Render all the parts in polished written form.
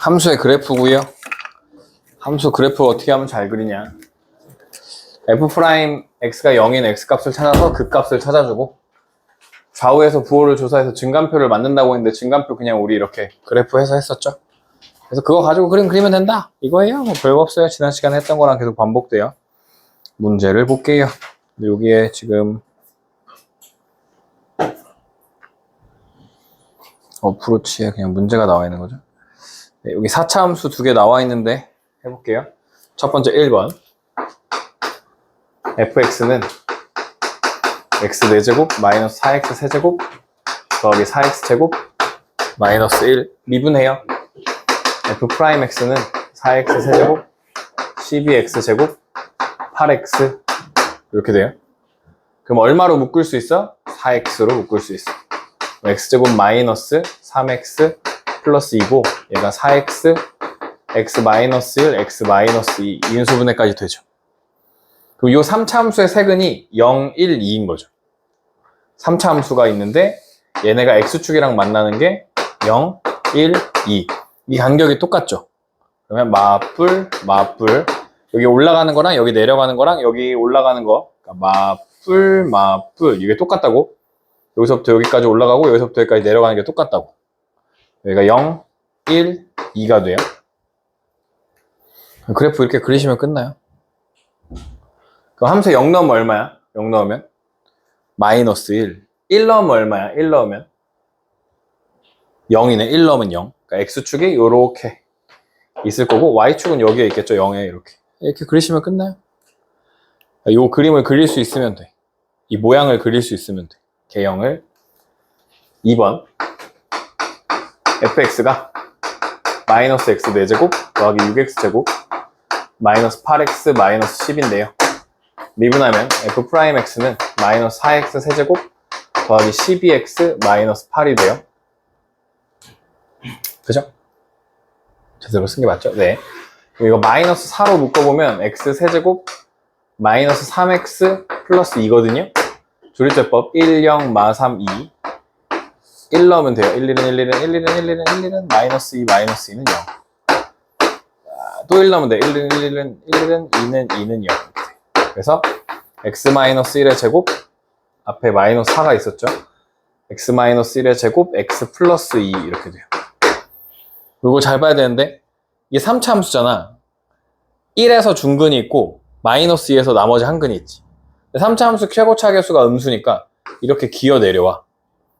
함수의 그래프고요. 함수 그래프 어떻게 하면 잘 그리냐. f'x가 0인 x값을 찾아서 그 값을 찾아주고, 좌우에서 부호를 조사해서 증간표를 만든다고 했는데 증간표 그냥 우리 이렇게 그래프해서 했었죠. 그래서 그거 가지고 그리면 된다 이거예요. 뭐 별거 없어요. 지난 시간에 했던 거랑 계속 반복돼요. 문제를 볼게요. 여기에 지금 어프로치에 그냥 문제가 나와 있는 거죠. 네, 여기 4차 함수 두 개 나와 있는데 해볼게요. 첫 번째 1번 fx는 x 4제곱 마이너스 4x 세제곱 더하기 4x 제곱 마이너스 1 미분해요. f'x는 4x 세제곱 12x 제곱 8x 이렇게 돼요. 그럼 얼마로 묶을 수 있어? 4x로 묶을 수 있어. x제곱 마이너스 3x 플러스 2고 얘가 4x x 마이너스 1 x 마이너스 2 인수분해까지 되죠. 그럼 이 3차 함수의 세근이 0, 1, 2인 거죠. 3차 함수가 있는데 얘네가 x축이랑 만나는 게 0, 1, 2. 이 간격이 똑같죠. 그러면 마뿔, 마뿔. 여기 올라가는 거랑 여기 내려가는 거랑 여기 올라가는 거. 그러니까 마뿔, 마뿔. 이게 똑같다고. 여기서부터 여기까지 올라가고 여기서부터 여기까지 내려가는 게 똑같다고. 여기가 0, 1, 2가 돼요. 그래프 이렇게 그리시면 끝나요. 그럼 함수 0 넣으면 얼마야? 0 넣으면? 마이너스 1. 1 넣으면 얼마야? 1 넣으면? 0이네. 1 넣으면 0. 그러니까 x축이 요렇게 있을 거고 y축은 여기에 있겠죠. 0에 이렇게. 이렇게 그리시면 끝나요. 이 그림을 그릴 수 있으면 돼. 이 모양을 그릴 수 있으면 돼. 개형을. 2번 fx가 마이너스 x 4제곱 더하기 6x 제곱 마이너스 8x 마이너스 10인데요. 미분하면 f'x는 마이너스 4x 세제곱 더하기 12x 마이너스 8이 돼요. 그죠? 제대로 쓴 게 맞죠? 네. 이거 마이너스 4로 묶어보면 x 세제곱 마이너스 3x 플러스 2거든요. 조리제법 1, 0, 마 3, 2 1 넣으면 돼요. 1, 1은 1, 1은 1, 1은 1, 1은 1, 1은 마이너스 2, 마이너스 2는 0. 또 1 넣으면 돼. 1, 1은 1, 1은 1, 1은 2는 2는 0. 그래서 x 마이너스 1의 제곱 앞에 마이너스 4가 있었죠. x 마이너스 1의 제곱 x 플러스 2 이렇게 돼요. 이거 잘 봐야 되는데 이게 3차 함수잖아. 1에서 중근이 있고 마이너스 2에서 나머지 한 근이 있지. 3차 함수 최고차 계수가 음수니까 이렇게 기어 내려와.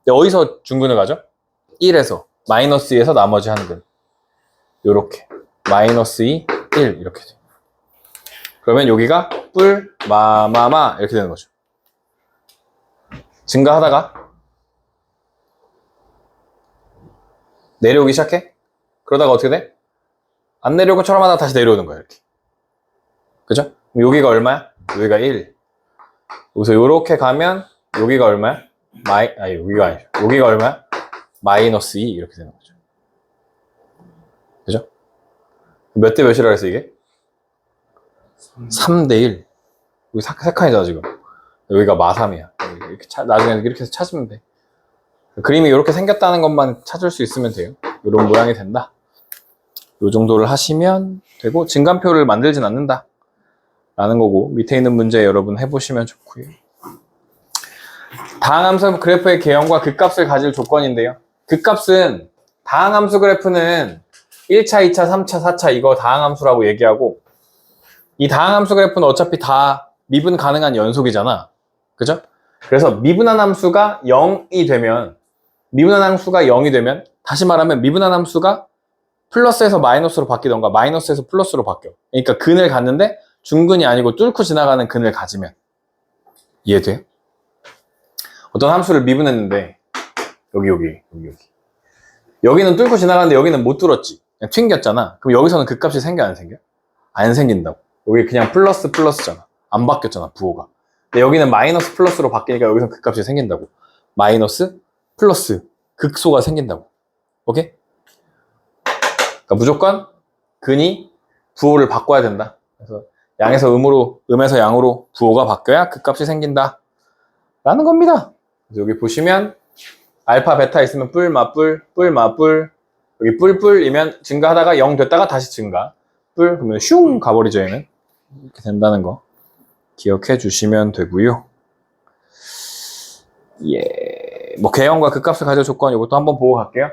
근데 어디서 중근을 가죠? 1에서 마이너스 2에서 나머지 한 근. 요렇게 마이너스 2, 1 이렇게 돼. 그러면 여기가 뿔, 마마마 이렇게 되는 거죠. 증가하다가 내려오기 시작해. 그러다가 어떻게 돼? 안 내려오고 처럼 하다가 다시 내려오는 거야 이렇게. 그죠? 그럼 여기가 얼마야? 여기가 1. 여기서 요렇게 가면 여기가 얼마야? 여기가 아니죠. 여기가 얼마야? 마이너스 2 이렇게 되는 거죠. 그죠? 몇 대 몇이라 그랬어 이게? 3대 1. 여기 세 칸이잖아 지금. 여기가 마3이야. 이렇게 나중에 이렇게 해서 찾으면 돼. 그림이 이렇게 생겼다는 것만 찾을 수 있으면 돼요. 이런 모양이 된다. 이 정도를 하시면 되고 증간표를 만들진 않는다 라는 거고, 밑에 있는 문제 여러분 해보시면 좋고요. 다항함수 그래프의 개형과 극값을 가질 조건인데요. 극값은 다항함수 그래프는 1차, 2차, 3차, 4차 이거 다항함수라고 얘기하고, 이 다항함수 그래프는 어차피 다 미분 가능한 연속이잖아. 그죠? 그래서 미분한 함수가 0이 되면, 다시 말하면 미분한 함수가 플러스에서 마이너스로 바뀌던가 마이너스에서 플러스로 바뀌어. 그러니까 근을 갖는데 중근이 아니고 뚫고 지나가는 근을 가지면. 이해돼? 어떤 함수를 미분했는데 여기는 뚫고 지나가는데 여기는 못 뚫었지. 그냥 튕겼잖아. 그럼 여기서는 극값이 생겨 안 생겨? 안 생긴다고. 여기 그냥 플러스잖아. 안 바뀌었잖아 부호가. 근데 여기는 마이너스 플러스로 바뀌니까 여기서 극값이 생긴다고. 마이너스 플러스 극소가 생긴다고. 오케이? 그러니까 무조건 근이 부호를 바꿔야 된다. 그래서 양에서 음으로, 음에서 양으로 부호가 바뀌어야 극값이 생긴다 라는 겁니다. 그래서 여기 보시면 알파, 베타 있으면 뿔, 마뿔, 뿔, 마뿔, 여기 뿔뿔이면 증가하다가 0 됐다가 다시 증가. 뿔 그러면 슝 가버리죠. 얘는 이렇게 된다는 거 기억해 주시면 되고요. 예, 뭐 개형과 극값을 가져 조건 이것도 한번 보고 갈게요.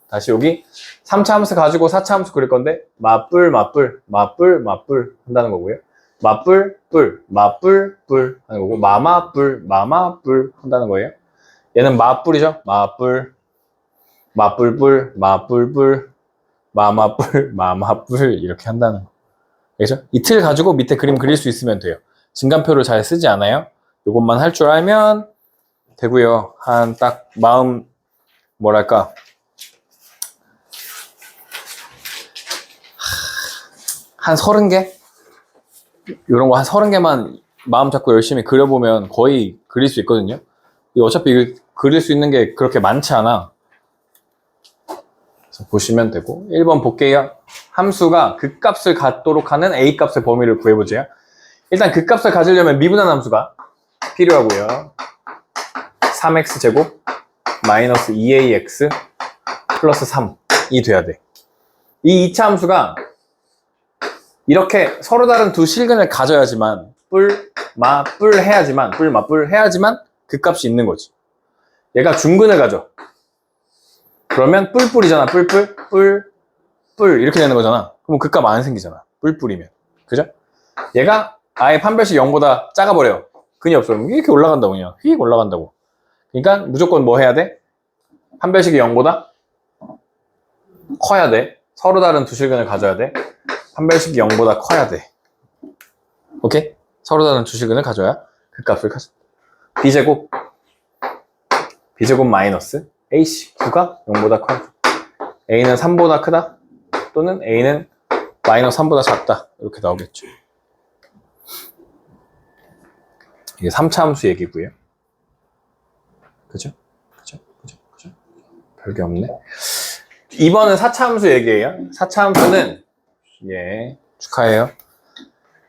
다시 여기 3차 함수 가지고 4차 함수 그릴 건데 맞뿔 한다는 거고요. 맞뿔 뿔 맞뿔 하는 거고 마마뿔 한다는 거예요. 얘는 맞뿔이죠. 맞뿔 맞뿔뿔 마마뿔 이렇게 한다는 거. 그죠? 이 틀 가지고 밑에 그림 그릴 수 있으면 돼요. 증간표를 잘 쓰지 않아요. 이것만 할 줄 알면 되고요. 한 딱 마음 뭐랄까 한 30개? 이런 거 한 30개만 마음 잡고 열심히 그려보면 거의 그릴 수 있거든요. 어차피 그릴 수 있는 게 그렇게 많지 않아. 그래서 보시면 되고 1번 볼게요. 함수가 극값을 갖도록 하는 A값의 범위를 구해보죠. 일단 극값을 가지려면 미분한 함수가 필요하고요. 3x제곱 마이너스 2ax 플러스 3이 돼야 돼. 이 2차 함수가 이렇게 서로 다른 두 실근을 가져야지만 뿔 해야지만 극값이 있는 거지. 얘가 중근을 가져. 그러면 뿔뿔이잖아. 뿔 이렇게 되는 거잖아. 그럼 극값 안 생기잖아. 뿔뿔이면. 그죠? 얘가 아예 판별식 0보다 작아버려요. 근이 없어. 이렇게 올라간다고 그냥. 휙 올라간다고. 그러니까 무조건 뭐 해야 돼? 판별식이 0보다 커야 돼. 서로 다른 두 실근을 가져야 돼. 판별식이 0보다 커야 돼. 오케이? 서로 다른 두 실근을 가져야 극값을 가져. b제곱 마이너스 ac 9가 0보다 커야 돼. a는 3보다 크다 또는 a는 마이너스 3보다 작다 이렇게 나오겠죠. 이게 3차 함수 얘기고요. 그죠? 별게 없네. 2번은 4차 함수 얘기예요. 4차 함수는 예, 축하해요.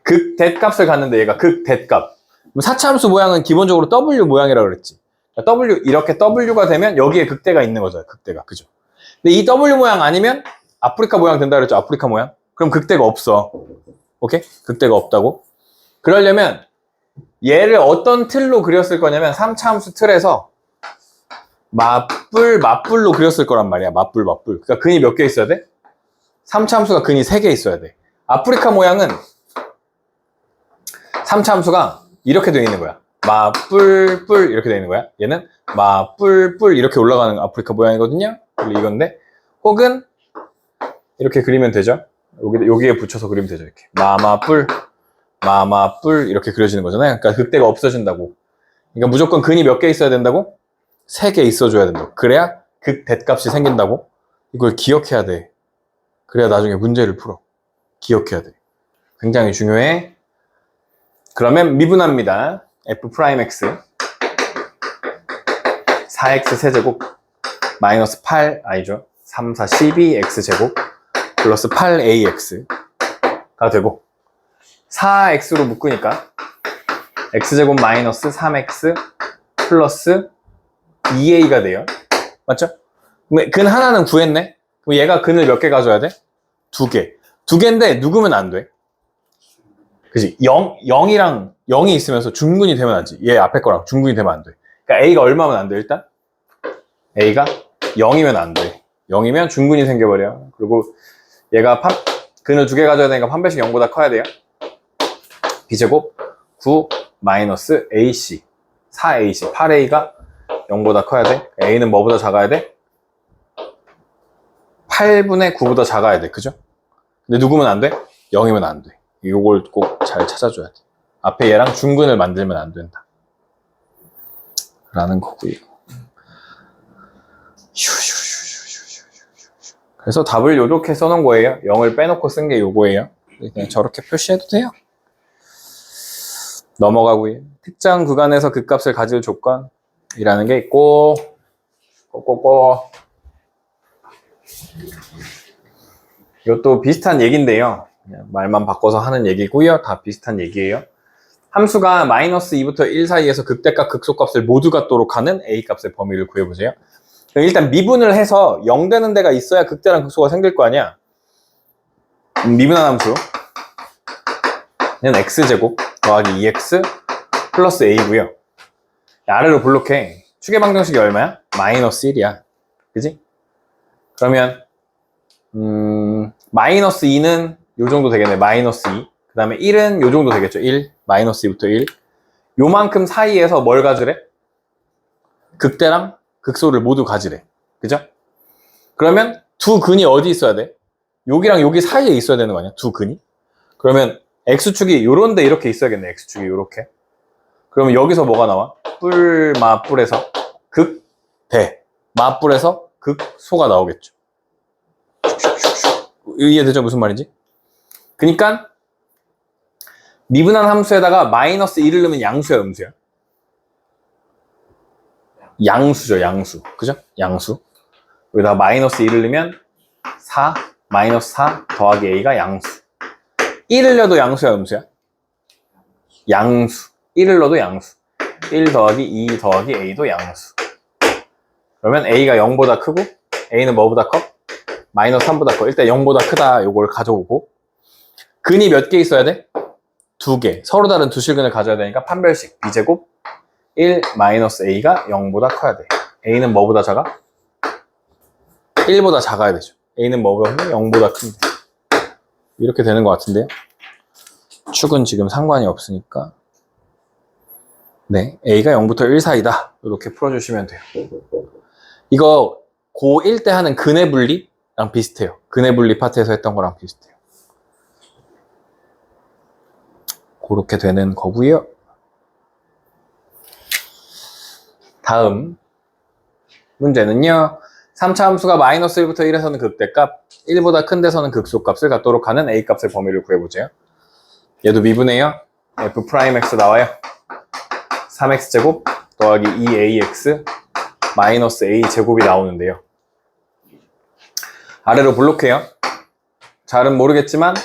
극대값을 갖는데 얘가 극대값. 4차 함수 모양은 기본적으로 W 모양이라고 그랬지. W 이렇게 W가 되면 여기에 극대가 있는 거죠. 극대가. 그죠? 근데 이 W 모양 아니면 아프리카 모양 된다 그랬죠. 아프리카 모양. 그럼 극대가 없어. 오케이? 극대가 없다고. 그러려면 얘를 어떤 틀로 그렸을 거냐면 3차 함수 틀에서 맞불로 그렸을 거란 말이야. 맞불. 그러니까 근이 몇 개 있어야 돼? 3차 함수가 근이 3개 있어야 돼. 아프리카 모양은 3차 함수가 이렇게 되어 있는 거야. 맞뿔 이렇게 되어 있는 거야. 얘는 맞뿔 이렇게 올라가는 아프리카 모양이거든요. 이건데 혹은 이렇게 그리면 되죠. 여기에 붙여서 그리면 되죠. 이렇게 마마뿔 이렇게 그려지는 거잖아요. 그러니까 극대가 없어진다고. 그러니까 무조건 근이 몇 개 있어야 된다고? 3개 있어줘야 된다고. 그래야 극대값이 생긴다고. 이걸 기억해야 돼. 그래야 나중에 문제를 풀어. 기억해야 돼. 굉장히 중요해. 그러면 미분합니다. f'x 4x 세제곱 마이너스 8 아니죠. 3, 4, 12x제곱 플러스 8ax가 되고 4x로 묶으니까 x제곱 마이너스 3x 플러스 2a가 돼요. 맞죠? 근 하나는 구했네? 그럼 얘가 근을 몇 개 가져야 돼? 2개. 2개인데 누구면 안 돼? 그치? 0이랑 0이 있으면서 중근이 되면 안 돼. 얘 앞에 거랑 중근이 되면 안 돼. 그러니까 a가 얼마면 안 돼, 일단? a가 0이면 안 돼. 0이면 중근이 생겨버려. 그리고 얘가 근을 2개 가져야 되니까 판별식 0보다 커야 돼요. b제곱 9 마이너스 ac 4ac 8a가 0보다 커야 돼. a는 뭐보다 작아야 돼? 8분의 9보다 작아야 돼. 그죠? 근데 누구면 안 돼? 0이면 안 돼. 이걸 꼭 잘 찾아줘야 돼. 앞에 얘랑 중근을 만들면 안 된다. 라는 거고요. 그래서 답을 이렇게 써놓은 거예요. 0을 빼놓고 쓴 게 요거예요. 그냥 저렇게 표시해도 돼요. 넘어가고요. 특정 구간에서 극값을 가질 조건이라는 게 있고 이것도 비슷한 얘기인데요. 그냥 말만 바꿔서 하는 얘기고요. 다 비슷한 얘기예요. 함수가 마이너스 2부터 1 사이에서 극대값, 극소값을 모두 갖도록 하는 A값의 범위를 구해보세요. 일단 미분을 해서 0 되는 데가 있어야 극대랑 극소가 생길 거 아니야. 미분한 함수 는 x제곱 더하기 2x 플러스 a고요. 아래로 블록해. 추계 방정식이 얼마야? 마이너스 1이야. 그지? 그러면 마이너스 2는 요 정도 되겠네. 마이너스 2. 그 다음에 1은 요 정도 되겠죠. 1. 마이너스 2부터 1. 요만큼 사이에서 뭘 가지래? 극대랑 극소를 모두 가지래. 그죠? 그러면 두 근이 어디 있어야 돼? 여기랑 여기 사이에 있어야 되는 거 아니야? 두 근이? 그러면 x축이 요런데 이렇게 있어야겠네. x축이 요렇게. 그러면 여기서 뭐가 나와? 뿔, 마뿔에서 극대. 마뿔에서 극소가 나오겠죠. 이해되죠? 무슨 말인지? 그러니까 미분한 함수에다가 마이너스 1을 넣으면 양수야, 음수야? 양수죠, 양수. 그죠? 양수. 여기다가 마이너스 1을 넣으면 4, 마이너스 4 더하기 a가 양수. 1을 넣어도 양수야, 음수야? 양수. 1을 넣어도 양수. 1 더하기 2 더하기 a도 양수. 그러면 a가 0보다 크고 a는 뭐보다 커? 마이너스 3보다 커. 일단 0보다 크다 요걸 가져오고 근이 몇 개 있어야 돼? 2개. 서로 다른 두 실근을 가져야 되니까 판별식 b제곱 1 마이너스 a가 0보다 커야 돼. a는 뭐보다 작아? 1보다 작아야 되죠. a는 뭐보다 큰데? 0보다 큰데. 이렇게 되는 것 같은데요. 축은 지금 상관이 없으니까 네, a가 0부터 1 사이다. 이렇게 풀어주시면 돼요. 이거 고1 때 하는 근의 분리랑 비슷해요. 근의 분리 파트에서 했던 거랑 비슷해요. 그렇게 되는 거고요. 다음 문제는요. 3차 함수가 마이너스 1부터 1에서는 극대값, 1보다 큰 데서는 극소값을 갖도록 하는 a값의 범위를 구해보죠. 얘도 미분해요. f'x 나와요. 3x제곱 더하기 2ax 마이너스 a제곱이 나오는데요. 아래로 블록해요. 잘은 모르겠지만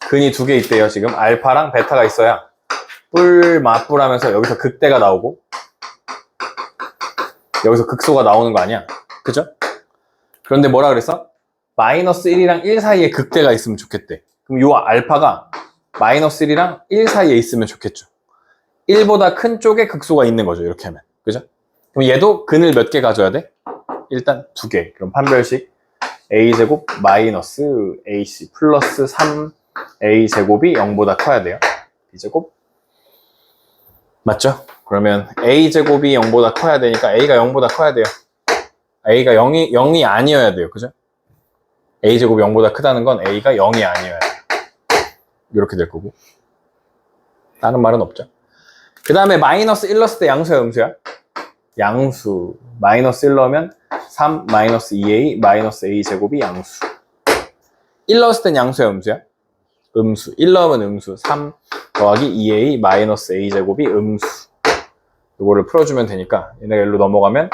근이 두 개 있대요. 지금 알파랑 베타가 있어야 뿔, 마뿔 하면서 여기서 극대가 나오고 여기서 극소가 나오는 거 아니야? 그죠? 그런데 뭐라 그랬어? 마이너스 1이랑 1 사이에 극대가 있으면 좋겠대. 그럼 요 알파가 마이너스 1이랑 1 사이에 있으면 좋겠죠. 1보다 큰 쪽에 극소가 있는 거죠. 이렇게 하면. 그죠? 그럼 얘도 근을 몇 개 가져야 돼? 일단 2개. 그럼 판별식 a제곱 마이너스 ac 플러스 3a제곱이 0보다 커야 돼요. b제곱. 맞죠? 그러면 a제곱이 0보다 커야 되니까 a가 0보다 커야 돼요. a가 0이 아니어야 돼요. 그죠? a제곱이 0보다 크다는 건 a가 0이 아니어야 돼요. 이렇게 될 거고. 다른 말은 없죠. 그 다음에 마이너스 1 넣었을 때 양수야, 음수야? 양수. 마이너스 1 넣으면 3 마이너스 2a 마이너스 a 제곱이 양수. 1 넣었을 땐 양수야, 음수야? 음수. 1 넣으면 음수. 3 더하기 2a 마이너스 a 제곱이 음수. 이거를 풀어주면 되니까 얘네가 1로 넘어가면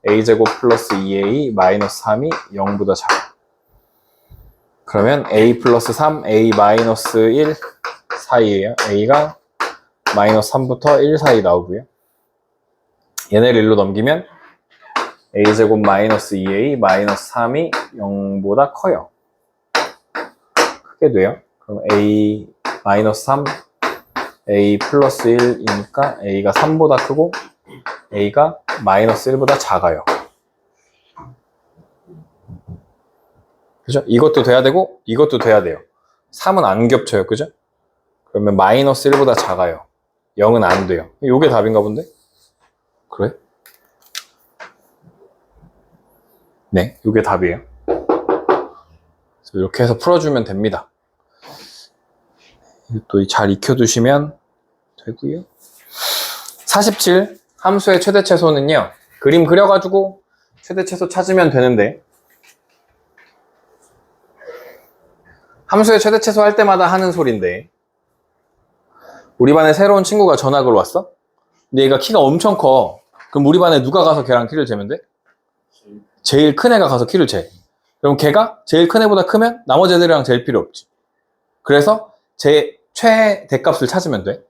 a 제곱 플러스 2a 마이너스 3이 0보다 작아. 그러면 a 플러스 3, a 마이너스 1 사이에요. a가 마이너스 3부터 1 사이 나오고요. 얘네를 1로 넘기면 a제곱 마이너스 2a 마이너스 3이 0보다 커요. 크게 돼요. 그럼 a 마이너스 3, a 플러스 1이니까 a가 3보다 크고 a가 마이너스 1보다 작아요. 그죠? 이것도 돼야 되고 이것도 돼야 돼요. 3은 안 겹쳐요. 그죠? 그러면 마이너스 1보다 작아요. 0은 안 돼요. 이게 답인가 본데? 그래? 네, 이게 답이에요. 그래서 이렇게 해서 풀어주면 됩니다. 또 잘 익혀두시면 되고요. 47 함수의 최대 최소는요. 그림 그려가지고 최대 최소 찾으면 되는데 함수의 최대 최소 할 때마다 하는 소리인데 우리 반에 새로운 친구가 전학을 왔어? 근데 얘가 키가 엄청 커. 그럼 우리 반에 누가 가서 걔랑 키를 재면 돼? 제일 큰 애가 가서 키를 재. 그럼 걔가 제일 큰 애보다 크면 나머지 애들이랑 잴 필요 없지. 그래서 제 최대값을 찾으면 돼.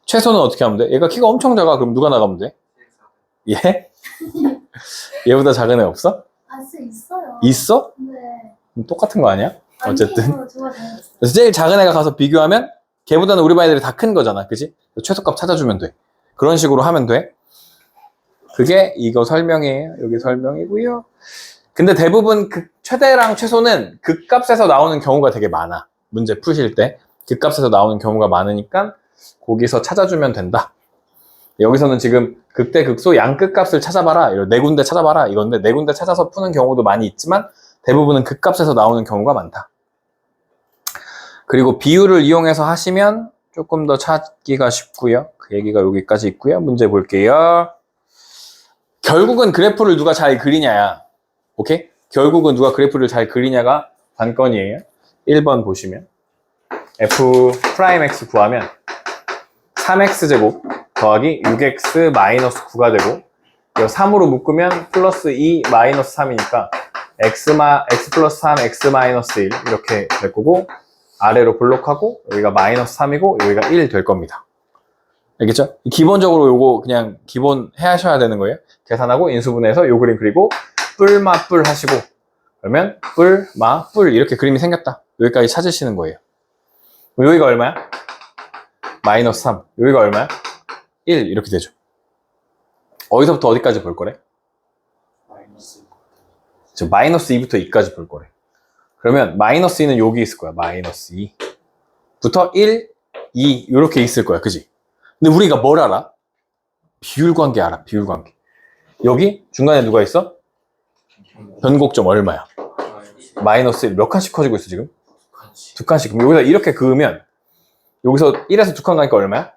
최소는 어떻게 하면 돼? 얘가 키가 엄청 작아. 그럼 누가 나가면 돼? 얘? 얘보다 작은 애 없어? 알 수 있어요. 있어? 네. 똑같은 거 아니야? 어쨌든. 아니에요. 저가 잘했어요. 그래서 제일 작은 애가 가서 비교하면 걔보다는 우리 반 애들이 다 큰 거잖아. 그지? 최소값 찾아주면 돼. 그런 식으로 하면 돼. 그게 이거 설명이에요. 여기 설명이고요. 근데 대부분 최대랑 최소는 극값에서 나오는 경우가 되게 많아. 문제 푸실 때 극값에서 나오는 경우가 많으니까 거기서 찾아주면 된다. 여기서는 지금 극대 극소 양끝값을 찾아봐라. 이런 네 군데 찾아봐라. 이건데 네 군데 찾아서 푸는 경우도 많이 있지만 대부분은 극값에서 나오는 경우가 많다. 그리고 비율을 이용해서 하시면 조금 더 찾기가 쉽고요. 그 얘기가 여기까지 있고요. 문제 볼게요. 결국은 그래프를 누가 잘 그리냐야. 오케이? 결국은 누가 그래프를 잘 그리냐가 관건이에요. 1번 보시면 f'(x) 구하면 3x제곱 더하기 6x 마이너스 9가 되고 이거 3으로 묶으면 플러스 2 마이너스 3이니까 x 플러스 3 x 마이너스 1 이렇게 될 거고 아래로 블록하고 여기가 마이너스 3이고 여기가 1 될 겁니다. 알겠죠? 기본적으로 요거 그냥 기본 하셔야 되는 거예요. 계산하고 인수분해해서 요 그림 그리고 뿔마 뿔 하시고 그러면 뿔, 마, 뿔 이렇게 그림이 생겼다. 여기까지 찾으시는 거예요. 여기가 얼마야? 마이너스 3. 여기가 얼마야? 1 이렇게 되죠. 어디서부터 어디까지 볼 거래? 마이너스 2부터 2까지 볼 거래. 그러면 마이너스 2는 여기 있을 거야. 마이너스 2부터 1, 2 이렇게 있을 거야. 그지? 근데 우리가 뭘 알아? 비율 관계 알아. 비율 관계. 여기 중간에 누가 있어? 변곡점 얼마야? 마이너스 1. 몇 칸씩 커지고 있어 지금? 두 칸씩. 그럼 여기다 이렇게 그으면 여기서 1에서 두 칸 가니까 얼마야?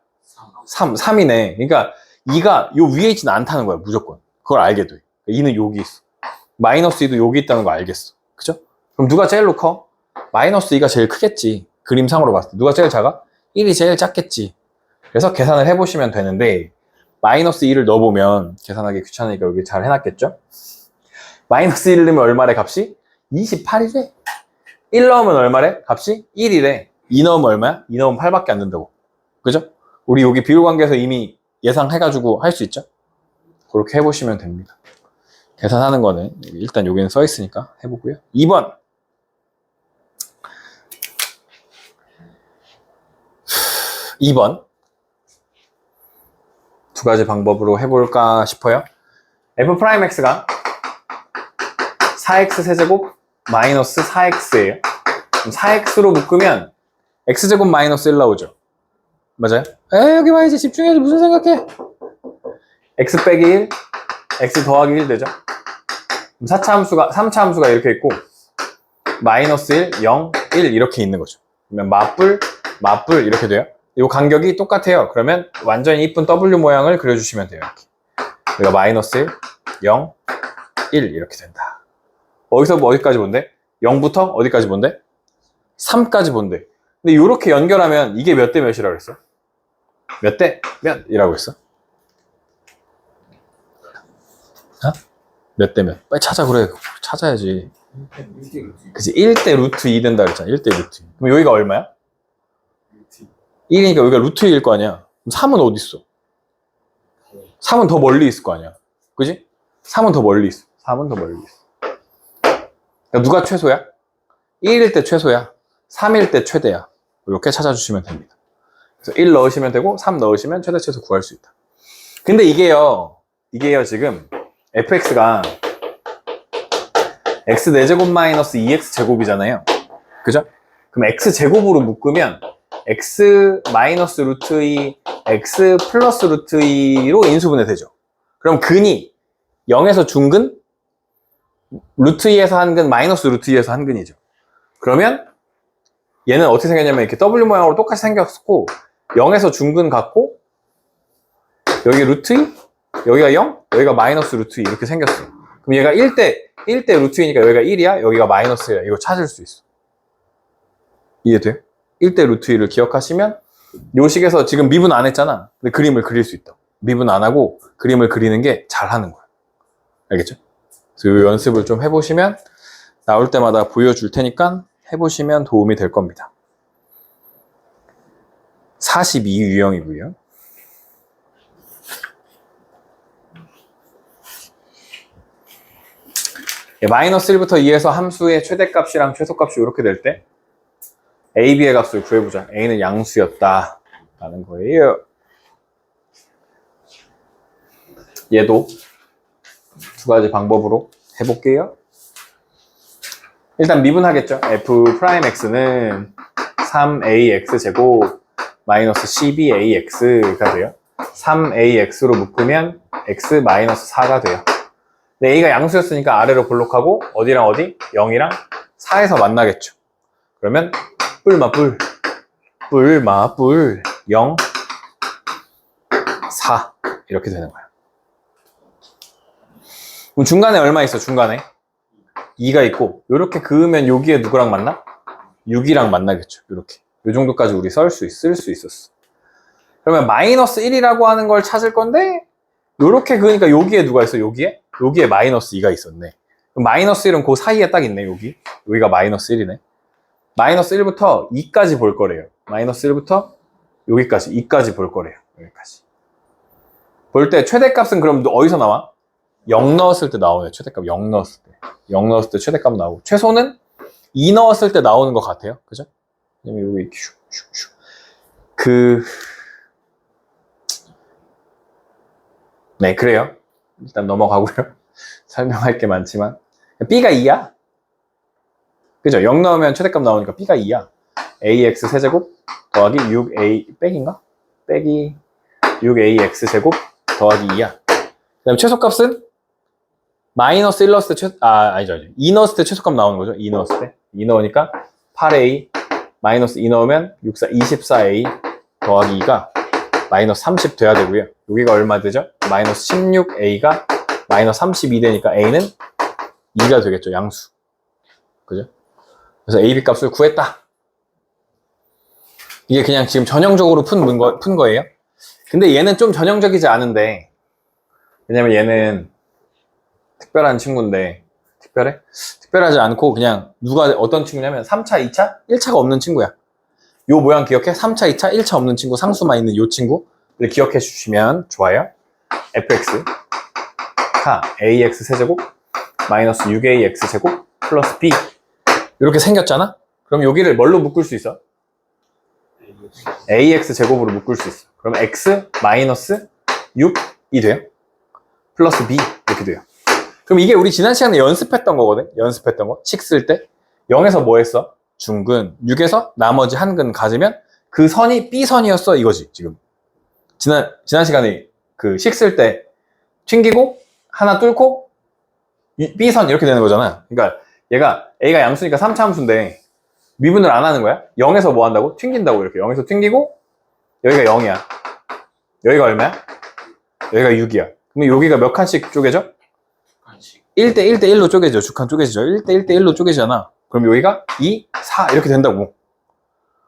3이네. 그러니까 2가 요 위에 있지는 않다는 거야. 무조건. 그걸 알게 돼. 2는 여기 있어. 마이너스 2도 여기 있다는 거 알겠어. 그죠? 그럼 누가 제일로 커? 마이너스 2가 제일 크겠지. 그림상으로 봤을 때. 누가 제일 작아? 1이 제일 작겠지. 그래서 계산을 해보시면 되는데 마이너스 2를 넣어보면 계산하기 귀찮으니까 여기 잘 해놨겠죠? 마이너스 1을 넣으면 얼마래 값이? 28이래. 1 넣으면 얼마래? 값이 1이래. 2 넣으면 얼마야? 2 넣으면 8밖에 안 된다고. 그죠? 우리 여기 비율 관계에서 이미 예상해가지고 할 수 있죠? 그렇게 해보시면 됩니다. 계산하는 거는 일단 여기는 써 있으니까 해보고요. 2번. 두 가지 방법으로 해볼까 싶어요. f'x가 4x 세제곱 마이너스 4x예요. 4x로 묶으면 x제곱 마이너스 1 나오죠. 맞아요? 여기 봐 이제 집중해야지. 무슨 생각해? x 빼기 1, x 더하기 1 되죠. 3차 함수가 이렇게 있고 마이너스 1, 0, 1 이렇게 있는 거죠. 그러면 맞불 이렇게 돼요. 이 간격이 똑같아요. 그러면 완전히 이쁜 W 모양을 그려주시면 돼요. 이렇게. 여기가 마이너스 1, 0, 1 이렇게 된다. 어디서 어디까지 본대? 0부터 어디까지 본대? 3까지 본대. 근데 이렇게 연결하면 이게 몇 대 몇이라고 했어? 몇 대 몇이라고 했어? 어? 몇 대 몇? 빨리 찾아. 그래. 찾아야지. 그치. 1대 루트 2 된다 그랬잖아. 1대 루트 2. 그럼 여기가 얼마야? 1이니까 여기가 루트 2일 거 아니야. 그럼 3은 어디 있어? 3은 더 멀리 있을 거 아니야. 그지? 3은 더 멀리 있어. 3은 더 멀리 있어. 그러니까 누가 최소야? 1일 때 최소야. 3일 때 최대야. 이렇게 찾아주시면 됩니다. 그래서 1 넣으시면 되고 3 넣으시면 최대 최소 구할 수 있다. 근데 이게요 지금 fx가 x 4제곱 마이너스 2x 제곱이잖아요. 그죠? 그럼 x 제곱으로 묶으면 x 마이너스 루트 2 x 플러스 루트 2로 인수분해 되죠. 그럼 근이 0에서 중근 루트 2에서 한 근 마이너스 루트 2에서 한 근이죠. 그러면 얘는 어떻게 생겼냐면 이렇게 W 모양으로 똑같이 생겼고 0에서 중근 같고 여기 루트 2 여기가 0 여기가 마이너스 루트 2 이렇게 생겼어. 그럼 얘가 1대 루트 2니까 여기가 1이야 여기가 마이너스야. 이거 찾을 수 있어. 이해돼요? 1대 루트 2를 기억하시면 요 식에서 지금 미분 안 했잖아. 근데 그림을 그릴 수 있다. 미분 안 하고 그림을 그리는 게 잘하는 거야. 알겠죠? 그래서 요 연습을 좀 해보시면 나올 때마다 보여줄 테니까 해보시면 도움이 될 겁니다. 42 유형이고요. 마이너스 1부터 2에서 함수의 최대값이랑 최소값이 이렇게 될 때 a, b의 값을 구해보자. a는 양수였다 라는 거예요. 얘도 두 가지 방법으로 해볼게요. 일단 미분하겠죠. f'x는 3ax제곱 마이너스 12ax가 돼요. 3ax로 묶으면 x 마이너스 4가 돼요. 근데 a가 양수였으니까 아래로 볼록하고 어디랑 어디? 0이랑 4에서 만나겠죠. 그러면 뿔마뿔 0, 4 이렇게 되는 거야. 그럼 중간에 얼마 있어? 중간에 2가 있고 이렇게 그으면 여기에 누구랑 만나? 6이랑 만나겠죠. 이렇게 이 정도까지 우리 쓸 수 있었어. 그러면 마이너스 1이라고 하는 걸 찾을 건데 이렇게 그으니까 여기에 누가 있어? 여기에 마이너스 2가 있었네. 그럼 마이너스 1은 그 사이에 딱 있네. 여기가 마이너스 1이네. 마이너스 1부터 2까지 볼 거래요. 마이너스 1부터 여기까지 2까지 볼 거래요. 여기까지 볼 때 최대값은 그럼 어디서 나와? 0 넣었을 때 나오네. 최대값 0 넣었을 때 최대값 나오고 최소는 2 넣었을 때 나오는 것 같아요. 그죠? 왜냐면 여기 네, 그래요. 일단 넘어가고요. 설명할 게 많지만 b가 2야. 그죠? 0 넣으면 최대값 나오니까 b가 2야. ax 세제곱 더하기 6a 백인가? 빼기 6ax 제곱 더하기 2야. 그 다음에 최소값은 마이너스 1 넣었을 때 아니죠. 2 넣었을 때 최소값 나오는 거죠. 2 넣었을 때. 2 넣으니까 8a 마이너스 2 넣으면 24a 더하기 2가 마이너스 30 돼야 되고요. 여기가 얼마 되죠? 마이너스 16a가 마이너스 32 되니까 a는 2가 되겠죠. 양수. 그죠? 그래서 a, b 값을 구했다. 이게 그냥 지금 전형적으로 푼 거예요. 근데 얘는 좀 전형적이지 않은데 왜냐면 얘는 특별한 친구인데 특별해? 특별하지 않고 그냥 어떤 친구냐면 3차, 2차, 1차가 없는 친구야. 요 모양 기억해? 3차, 2차, 1차 없는 친구, 상수만 있는 요 친구를 기억해 주시면 좋아요. fx가 ax 세제곱 마이너스 6ax 제곱 플러스 b 이렇게 생겼잖아? 그럼 여기를 뭘로 묶을 수 있어? ax 제곱으로 묶을 수 있어. 그럼 x 마이너스 6이 돼요. 플러스 b 이렇게 돼요. 그럼 이게 우리 지난 시간에 연습했던 거거든? 연습했던 거. 식 쓸 때 0에서 뭐 했어? 중근. 6에서 나머지 한 근 가지면 그 선이 b선이었어 이거지 지금. 지난 시간에 그 식 쓸 때 튕기고 하나 뚫고 b선 이렇게 되는 거잖아. 그러니까 얘가 a가 양수니까 3차 함수인데 미분을 안 하는 거야. 0에서 뭐 한다고? 튕긴다고. 이렇게 0에서 튕기고 여기가 0이야. 여기가 얼마야? 여기가 6이야. 그럼 여기가 몇 칸씩 쪼개져? 1대 1대 1로 쪼개져. 두 칸 쪼개지죠. 1대 1대 1로 쪼개지잖아. 그럼 여기가 2, 4 이렇게 된다고.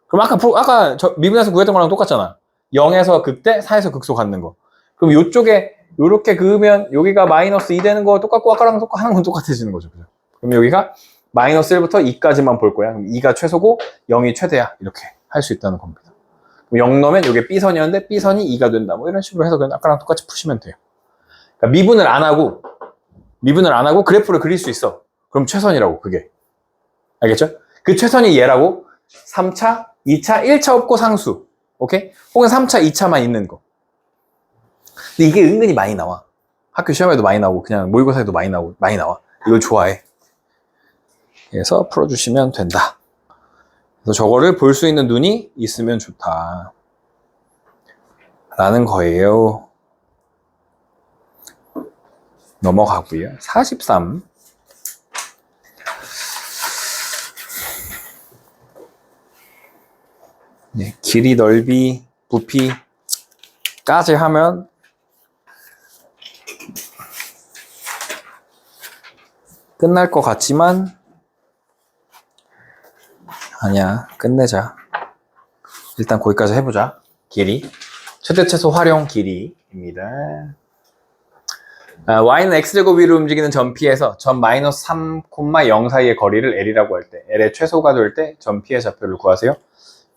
그럼 아까 미분해서 구했던 거랑 똑같잖아. 0에서 극대, 4에서 극소 갖는 거. 그럼 이쪽에 요렇게 그으면 여기가 마이너스 2 되는 거 똑같고 아까랑 하는 건 똑같아지는 거죠. 그죠? 그럼 여기가 마이너스 1부터 2까지만 볼 거야. 그럼 2가 최소고 0이 최대야. 이렇게 할 수 있다는 겁니다. 그럼 0 넣으면 이게 B선이었는데 B선이 2가 된다. 뭐 이런 식으로 해서 그냥 아까랑 똑같이 푸시면 돼요. 그러니까 미분을 안 하고 그래프를 그릴 수 있어. 그럼 최선이라고 그게. 알겠죠? 그 최선이 얘라고 3차, 2차, 1차 없고 상수. 오케이? 혹은 3차, 2차만 있는 거. 근데 이게 은근히 많이 나와. 학교 시험에도 많이 나오고 그냥 모의고사에도 많이 나와. 이걸 좋아해. 그래서 풀어주시면 된다. 그래서 저거를 볼 수 있는 눈이 있으면 좋다. 라는 거예요. 넘어가고요. 43. 네, 길이, 넓이, 부피까지 하면 끝날 것 같지만 아니야, 끝내자. 일단 거기까지 해보자. 길이 최대 최소 활용 길이입니다. y는 x제곱 위로 움직이는 점 P에서 점 마이너스 3, 0 사이의 거리를 L이라고 할 때 L의 최소가 될 때 점 P의 좌표를 구하세요.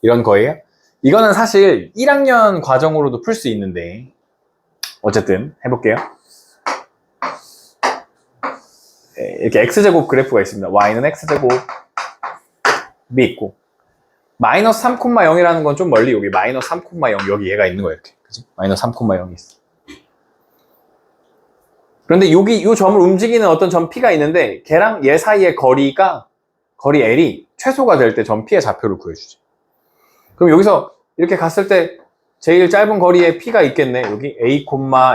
이런 거예요. 이거는 사실 1학년 과정으로도 풀 수 있는데 어쨌든 해볼게요. 이렇게 x제곱 그래프가 있습니다. y는 x제곱이 있고 마이너스 3,0이라는 건 좀 멀리 여기 마이너스 3,0 여기 얘가 있는 거야 이렇게. 그치? 마이너스 3,0이 있어. 그런데 여기 이 점을 움직이는 어떤 점 P가 있는데 걔랑 얘 사이의 거리 L이 최소가 될 때 점 P의 좌표를 구해주지. 그럼 여기서 이렇게 갔을 때 제일 짧은 거리에 P가 있겠네. 여기 A,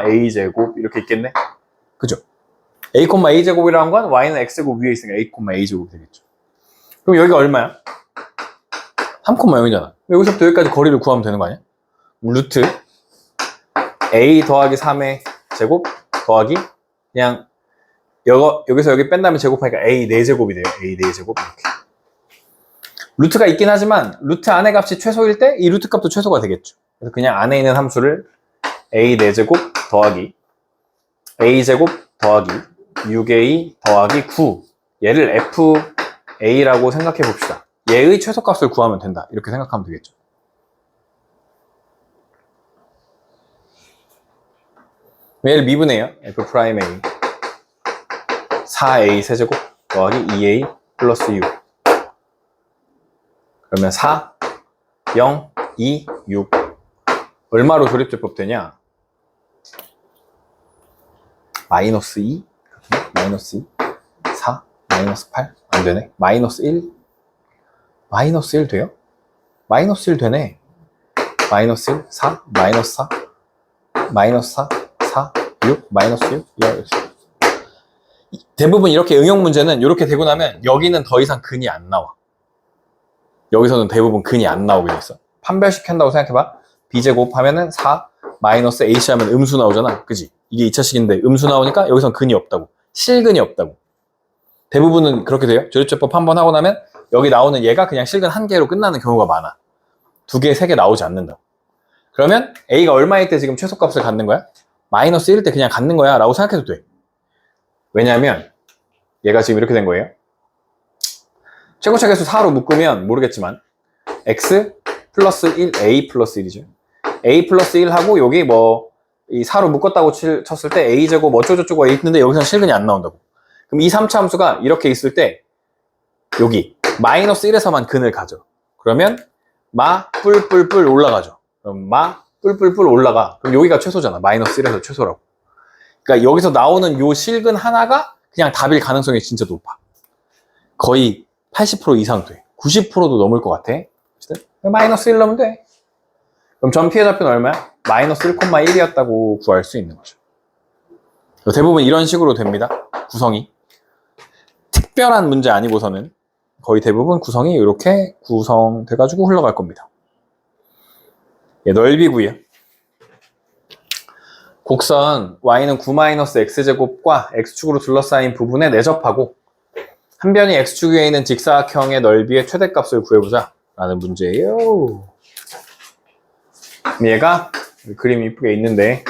A 제곱 이렇게 있겠네. 그죠? A, A 제곱이라는 건 Y는 X제곱 위에 있으니까 A, A 제곱이 되겠죠. 그럼 여기가 얼마야? 3,0이잖아. 여기서부터 여기까지 거리를 구하면 되는 거 아니야? 루트 A 더하기 3의 제곱 더하기 그냥 여기서 여기 뺀 다음에 제곱하니까 A 4제곱이 돼요. A 4제곱 이렇게. 루트가 있긴 하지만 루트 안의 값이 최소일 때 이 루트 값도 최소가 되겠죠. 그래서 그냥 안에 있는 함수를 A 4제곱 더하기 A제곱 더하기 6A 더하기 9 얘를 FA라고 생각해 봅시다. 얘의 최소값을 구하면 된다. 이렇게 생각하면 되겠죠. 얘를 미분해요. F'A 4A 세제곱 더하기 2A 플러스 6 그러면 4, 0, 2, 6 얼마로 조립제법 되냐? 마이너스 2 마이너스 2 4, 마이너스 8 안되네. 마이너스 1 마이너스 1 돼요? 마이너스 1 되네. 마이너스 1, 4, 마이너스 4 마이너스 4, 4, 6, 마이너스 6 대부분 이렇게 응용 문제는 이렇게 되고 나면 여기는 더 이상 근이 안 나와. 여기서는 대부분 근이 안 나오게 돼 있어. 판별시킨다고 생각해봐. B제곱 하면은 4 마이너스 AC 하면 음수 나오잖아. 그지? 이게 2차식인데 음수 나오니까 여기선 근이 없다고. 실근이 없다고. 대부분은 그렇게 돼요. 조립제법 한 번 하고 나면 여기 나오는 얘가 그냥 실근 한 개로 끝나는 경우가 많아. 2개, 3개 나오지 않는다고. 그러면 A가 얼마일 때 지금 최소값을 갖는 거야? 마이너스 1일 때 그냥 갖는 거야 라고 생각해도 돼. 왜냐하면 얘가 지금 이렇게 된 거예요. 최고차 계수 4로 묶으면 모르겠지만 x 플러스 1, a 플러스 1이죠. a 플러스 1하고 여기 뭐 이 4로 묶었다고 쳤을 때 a제곱 어쩌고저쩌고 있는데 여기서는 실근이 안 나온다고. 그럼 이 3차 함수가 이렇게 있을 때 여기 마이너스 1에서만 근을 가져. 그러면 마 뿔뿔뿔 올라가죠. 그럼 마 뿔뿔뿔 올라가. 그럼 여기가 최소잖아. 마이너스 1에서 최소라고. 그러니까 여기서 나오는 요 실근 하나가 그냥 답일 가능성이 진짜 높아. 거의 80% 이상 돼. 90%도 넘을 것 같아. 마이너스 1 넣으면 돼. 그럼 점 P의 좌표는 얼마야? 마이너스 1,1이었다고 구할 수 있는 거죠. 대부분 이런 식으로 됩니다. 구성이. 특별한 문제 아니고서는 거의 대부분 구성이 이렇게 구성돼가지고 흘러갈 겁니다. 예, 넓이고요. 곡선 y는 9-x제곱과 x축으로 둘러싸인 부분에 내접하고 한 변이 x축 위에 있는 직사각형의 넓이의 최대값을 구해보자 라는 문제예요. 얘가 그림 이쁘게 있는데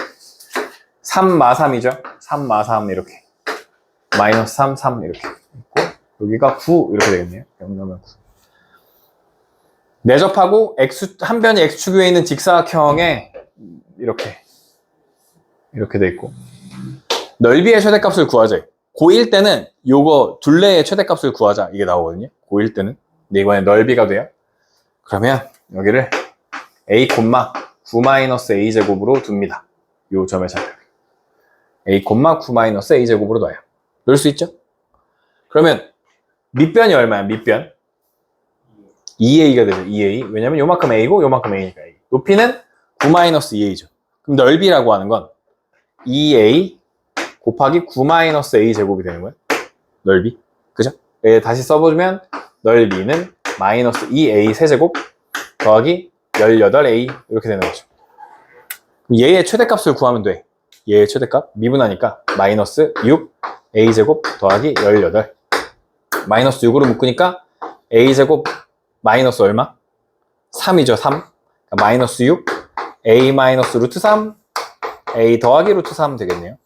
3-3이죠. 3-3 이렇게 마이너스 3, 3 이렇게 있고 여기가 9 이렇게 되겠네요. 0 넣으면 9 내접하고 한 변이 x축 위에 있는 직사각형에 이렇게 돼 있고 넓이의 최대값을 구하자. 고1 때는 요거 둘레의 최대값을 구하자 이게 나오거든요. 고1 때는. 근데 이번에 넓이가 돼요. 그러면 여기를 a, 9-a 제곱으로 둡니다. 요 점의 좌표 a, 9-a 제곱으로 놔요. 넣을 수 있죠? 그러면 밑변이 얼마야? 밑변 2a가 되죠. 2a. 왜냐면 요만큼 a고 요만큼 a니까 a. 높이는 9-2a죠. 그럼 넓이라고 하는 건 2a 곱하기 9-a 제곱이 되는 거예요. 넓이. 그죠? 다시 써보면 넓이는 마이너스 2a 세제곱 더하기 18a 이렇게 되는 거죠. 그럼 얘의 최대값을 구하면 돼. 얘의 최대값 미분하니까 마이너스 6a 제곱 더하기 18 마이너스 6으로 묶으니까 a 제곱 마이너스 얼마? 3이죠. 3 그러니까 마이너스 6 a 마이너스 루트 3 a 더하기 루트 3 되겠네요.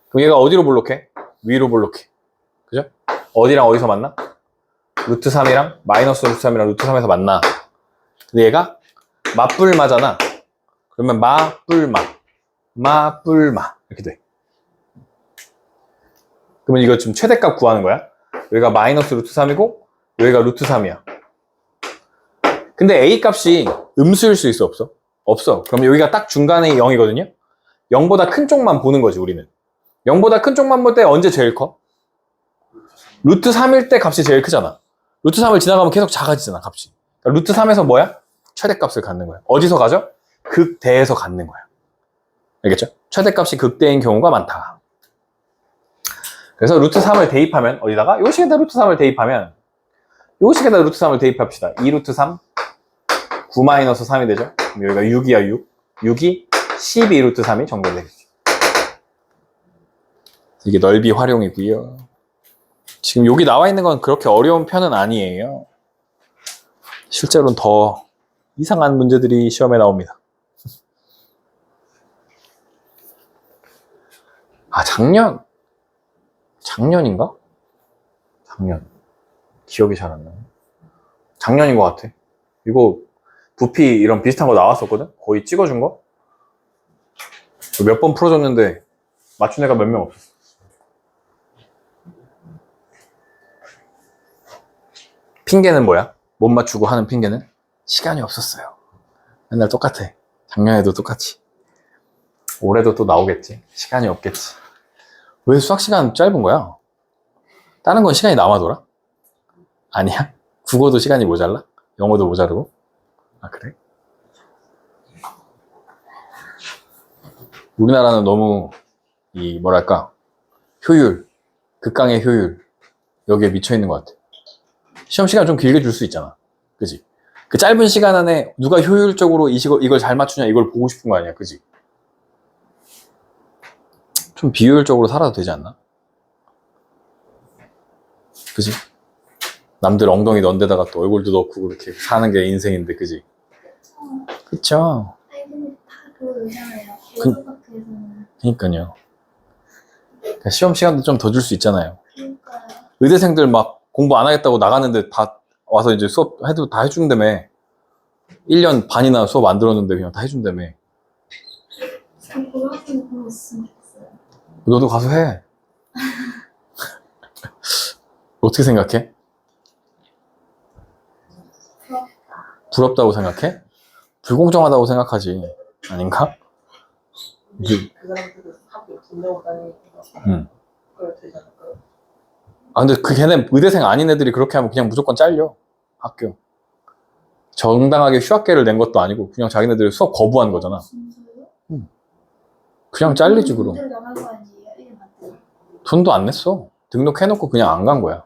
그럼 얘가 어디로 볼록해? 위로 볼록해. 그죠? 어디랑 어디서 만나? 루트 3이랑 마이너스 루트 3이랑 루트 3에서 만나. 근데 얘가 맞불마잖아. 그러면 마뿔마 이렇게 돼. 그러면 이거 지금 최대값 구하는 거야. 여기가 마이너스 루트 3이고 여기가 루트 3이야. 근데 a 값이 음수일 수 있어, 없어? 없어. 그럼 여기가 딱 중간에 0이거든요. 0보다 큰 쪽만 보는 거지, 우리는. 0보다 큰 쪽만 볼 때 언제 제일 커? 루트 3일 때 값이 제일 크잖아. 루트 3을 지나가면 계속 작아지잖아, 값이. 그러니까 루트 3에서 뭐야? 최대값을 갖는 거야. 어디서 가죠? 극대에서 갖는 거야. 알겠죠? 최대값이 극대인 경우가 많다. 그래서 루트 3을 대입하면 어디다가? 요 식에다 루트 3을 대입하면 요 식에다 루트 3을 대입합시다. 2 루트 3 9 마이너스 3이 되죠? 그럼 여기가 6이야, 6. 6이 12 루트 3이 정답이 되겠죠. 이게 넓이 활용이고요. 지금 여기 나와 있는 건 그렇게 어려운 편은 아니에요. 실제로는 더 이상한 문제들이 시험에 나옵니다. 아, 작년인가? 작년. 기억이 잘 안 나네. 작년인 것 같아. 이거 부피 이런 비슷한 거 나왔었거든? 거의 찍어준 거? 몇 번 풀어줬는데 맞춘 애가 몇 명 없었어. 핑계는 뭐야? 못 맞추고 하는 핑계는? 시간이 없었어요. 맨날 똑같아. 작년에도 똑같이. 올해도 또 나오겠지. 시간이 없겠지. 왜 수학 시간 짧은 거야? 다른 건 시간이 남아돌아? 아니야? 국어도 시간이 모자라? 영어도 모자르고? 아, 그래? 우리나라는 너무 뭐랄까 효율, 극강의 효율 여기에 미쳐있는 것 같아. 시험 시간 좀 길게 줄 수 있잖아. 그지? 그 짧은 시간 안에 누가 효율적으로 이걸 잘 맞추냐 이걸 보고 싶은 거 아니야. 그지? 좀 비효율적으로 살아도 되지 않나? 그지? 남들 엉덩이 넣은 데다가 또 얼굴도 넣고 그렇게 사는 게 인생인데, 그지? 그쵸? 아니 근데 다 그러잖아요. 그- 워터파크에서는. 그니까요. 그러니까 시험 시간도 좀 더 줄 수 있잖아요. 그러니까요. 의대생들 막 공부 안 하겠다고 나갔는데 다 와서 이제 수업 해도 다 해준다며. 1년 반이나 수업 안 들었는데 그냥 다 해준다며. 전 고등학생 그런 거 있으면 좋겠어요. 너도 가서 해. 어떻게 생각해? 부럽다고 생각해? 불공정하다고 생각하지. 아닌가? 그 사람들은 학교 돈 내고 다니니까 응. 그래 되지 않을까요? 아, 근데 걔네 의대생 아닌 애들이 그렇게 하면 그냥 무조건 잘려. 학교. 정당하게 휴학계를 낸 것도 아니고 그냥 자기네들이 수업 거부한 거잖아. 진짜요? 그냥 잘리지, 그럼. 돈을 나갈 거 아니에요? 이게 맞대요. 돈도 안 냈어. 등록해놓고 그냥 안 간 거야.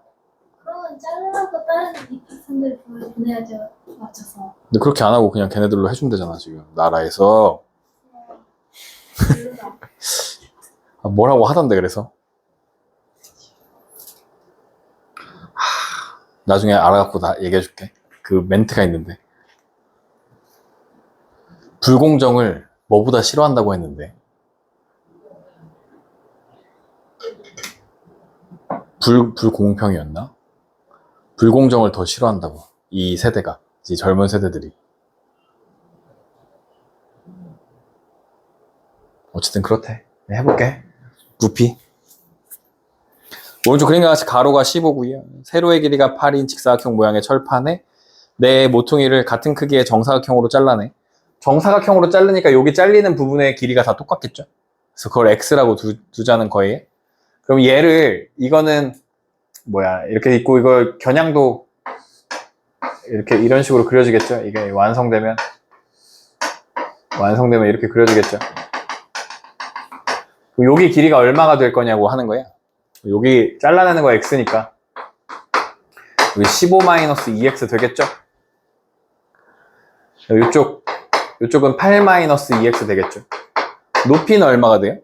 그러면 잘라서 다른 입학생들 보내야죠. 맞춰서. 근데 그렇게 안 하고 그냥 걔네들로 해준대잖아, 지금. 나라에서. 별로다. 아, 뭐라고 하던데, 그래서. 나중에 알아갖고 다 얘기해줄게. 그 멘트가 있는데. 불공정을 뭐보다 싫어한다고 했는데. 불공평이었나? 불공정을 더 싫어한다고. 이 세대가. 이 젊은 세대들이. 어쨌든 그렇대. 해볼게. 부피. 오른쪽 그림과 같이 가로가 15고요. 세로의 길이가 8인 직사각형 모양의 철판에 네 모퉁이를 같은 크기의 정사각형으로 잘라내. 정사각형으로 자르니까 여기 잘리는 부분의 길이가 다 똑같겠죠? 그래서 그걸 x라고 두자는 거예요. 그럼 얘를 이거는 이렇게 있고 이걸 겨냥도 이렇게 이런 식으로 그려지겠죠? 이게 완성되면 이렇게 그려지겠죠? 그럼 여기 길이가 얼마가 될 거냐고 하는 거야. 여기 잘라내는 거 x니까 여기 15-2x 되겠죠? 이쪽은 8-2x 되겠죠? 높이는 얼마가 돼요?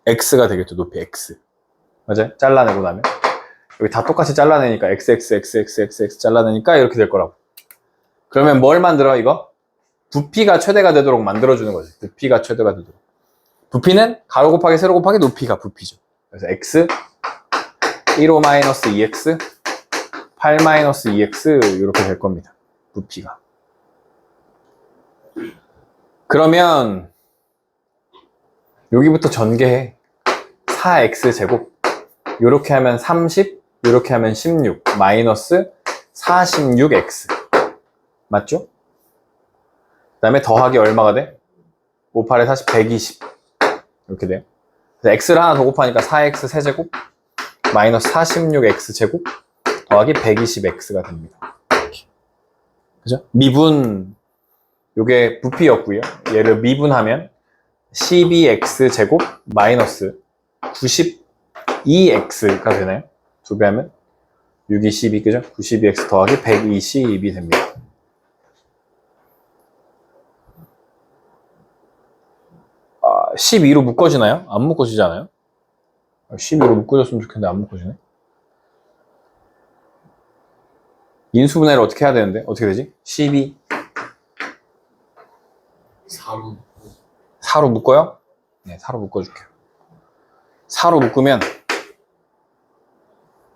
x가 되겠죠, 높이 x. 맞아요? 잘라내고 나면. 여기 다 똑같이 잘라내니까 x 잘라내니까 이렇게 될 거라고. 그러면 뭘 만들어, 이거? 부피가 최대가 되도록 만들어주는 거지. 부피가 최대가 되도록. 부피는 가로 곱하기 세로 곱하기 높이가 부피죠. 그래서 x 15-2x 8-2x 이렇게 될 겁니다. 부피가. 그러면 여기부터 전개해. 4x 제곱 요렇게 하면 30, 요렇게 하면 16, 마이너스 46x. 맞죠? 그 다음에 더하기 얼마가 돼? 5, 8에 40, 120. 이렇게 돼요. 그래서 x를 하나 더 곱하니까 4x 세제곱, 마이너스 46x 제곱, 더하기 120x가 됩니다. 그죠? 미분, 요게 부피였고요. 얘를 미분하면 12x 제곱 마이너스 92x가 되나요? 2배 하면 6, 2, 12, 그죠? 92x 더하기 120이 됩니다. 아, 12로 묶어지나요? 안 묶어지지 않아요? 12로 묶어졌으면 좋겠는데 안 묶어지네. 인수분해를 어떻게 해야 되는데? 어떻게 되지? 12 4로 묶어요? 네, 4로 묶어줄게요. 4로 묶으면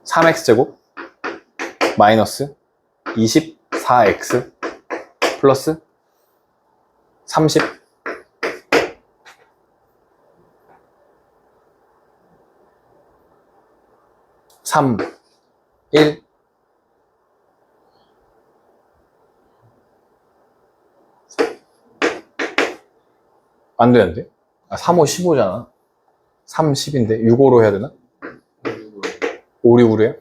3x제곱 마이너스 24x 플러스 30 3 1 안 되는데? 아, 3, 5, 15잖아. 3, 10인데 6, 5로 해야 되나? 5, 6으로 해요?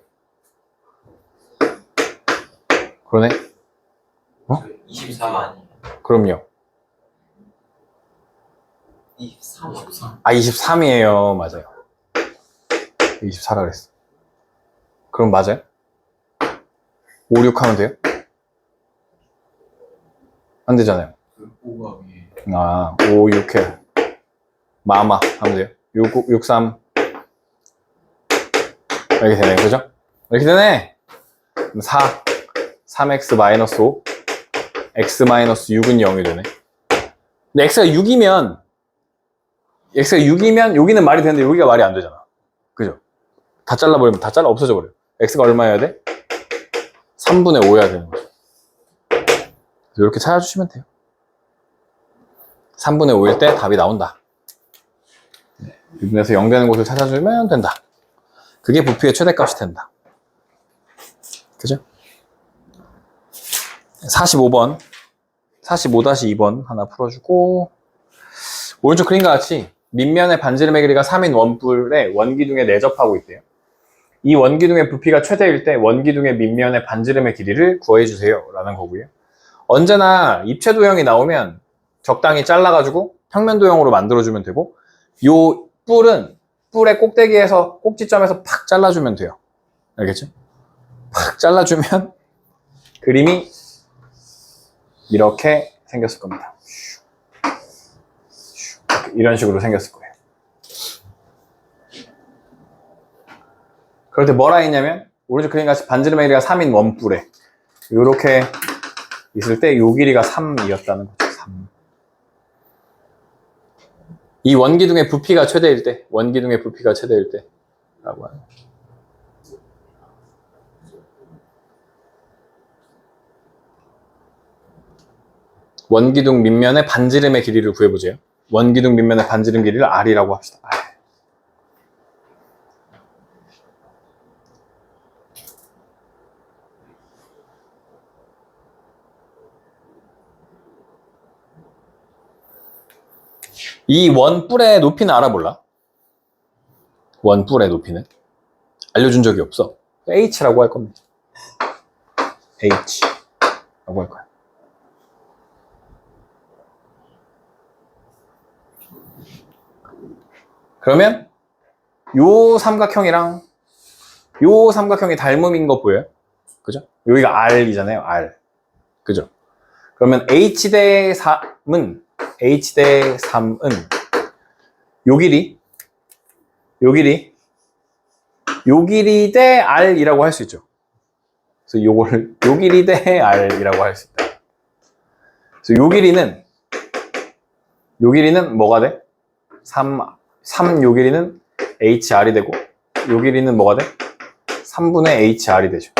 그러네? 어? 24 아니에요? 그럼요. 23. 아, 23이에요. 맞아요. 24라 그랬어. 그럼 맞아요? 5, 6 하면 돼요? 안 되잖아요. 그 5가 위에. 아, 5, 6 해. 마마 하면 돼요. 6, 6, 3. 이렇게 되네. 그죠? 이렇게 되네. 4, 3x 마이너스 5, x 마이너스 6은 0이 되네. 근데 x가 6이면 여기는 말이 되는데 여기가 말이 안 되잖아. 그죠? 다 잘라버리면 다 없어져 버려요. x가 얼마여야 돼? 3분의 5여야 되는 거죠. 이렇게 찾아주시면 돼요. 3분의 5일 때 답이 나온다. 유분에서 0 되는 곳을 찾아주면 된다. 그게 부피의 최대값이 된다. 그죠? 45번 45-2번 하나 풀어주고, 오른쪽 그림과 같이 밑면의 반지름의 길이가 3인 원뿔에 원기둥에 내접하고 있대요. 이 원기둥의 부피가 최대일 때 원기둥의 밑면의 반지름의 길이를 구해주세요 라는 거고요. 언제나 입체도형이 나오면 적당히 잘라가지고 평면도형으로 만들어주면 되고, 요 뿔은 뿔의 꼭대기에서 꼭지점에서 팍 잘라주면 돼요. 알겠죠? 팍 잘라주면 그림이 이렇게 생겼을 겁니다. 이런 식으로 생겼을 거예요. 그럴 때 뭐라 했냐면, 오른쪽 그림같이 반지름의 길이가 3인 원뿔에 이렇게 있을 때 요 길이가 3이었다는 거죠. 3. 이 원기둥의 부피가 최대일 때, 원기둥의 부피가 최대일 때 라고 하는 거죠. 원기둥 밑면의 반지름의 길이를 구해보세요. 원기둥 밑면의 반지름 길이를 R이라고 합시다. R. 이 원뿔의 높이는 알아볼라? 원뿔의 높이는? 알려준 적이 없어. H라고 할 겁니다. H라고 할 거야. 그러면 요 삼각형이랑 요 삼각형이 닮음인 거 보여요? 그죠? 여기가 R이잖아요. R. 그죠? 그러면 H 대 3은 요 길이 대 R이라고 할 수 있죠. 그래서 요거를 요 길이 대 R이라고 할 수 있다. 그래서 요 길이는 뭐가 돼? 3 요 길이는 HR이 되고, 요 길이는 뭐가 돼? 3분의 HR이 되죠.